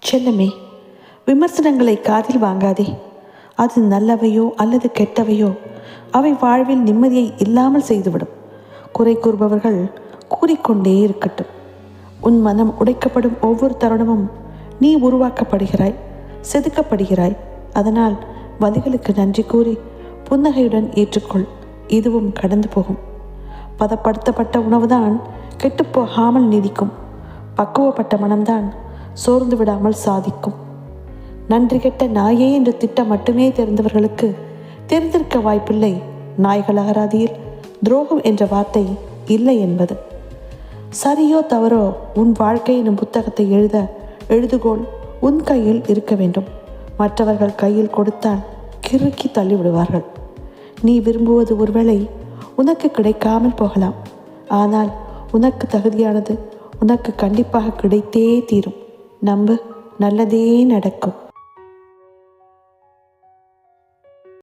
செல்லமே, விமர்சனங்களை காதில் வாங்காதே. அது நல்லவையோ அல்லது கெட்டவையோ அவை வாழ்வில் நிம்மதியை இல்லாமல் செய்துவிடும். குறை கூறுபவர்கள் கூறிக்கொண்டே இருக்கட்டும். உன் மனம் உடைக்கப்படும் ஒவ்வொரு தருணமும் நீ உருவாக்கப்படுகிறாய், செதுக்கப்படுகிறாய். அதனால் வலிகளுக்கு நன்றி கூறி புன்னகையுடன் ஏற்றுக்கொள். இதுவும் கடந்து போகும். பதப்படுத்தப்பட்ட உணவுதான் கெட்டுப்போகாமல் நீடிக்கும். பக்குவப்பட்ட மனம்தான் சோர்ந்து விடாமல் சாதிக்கும். நன்றி கெட்ட நாயே என்ற திட்டம் மட்டுமே தெரிந்தவர்களுக்கு தெரிந்திருக்க வாய்ப்பில்லை நாய்கள் அகராதியில் துரோகம் என்ற வார்த்தை இல்லை என்பது. சரியோ தவறோ உன் வாழ்க்கை எனும் புத்தகத்தை எழுதுகோள் உன் கையில் இருக்க வேண்டும். மற்றவர்கள் கையில் கொடுத்தால் கிறுக்கி தள்ளிவிடுவார்கள். நீ விரும்புவது ஒருவேளை உனக்கு கிடைக்காமல் போகலாம். ஆனால் உனக்கு தகுதியானது உனக்கு கண்டிப்பாக கிடைத்தே தீரும். நம்பு, நல்லதே நடக்கும்.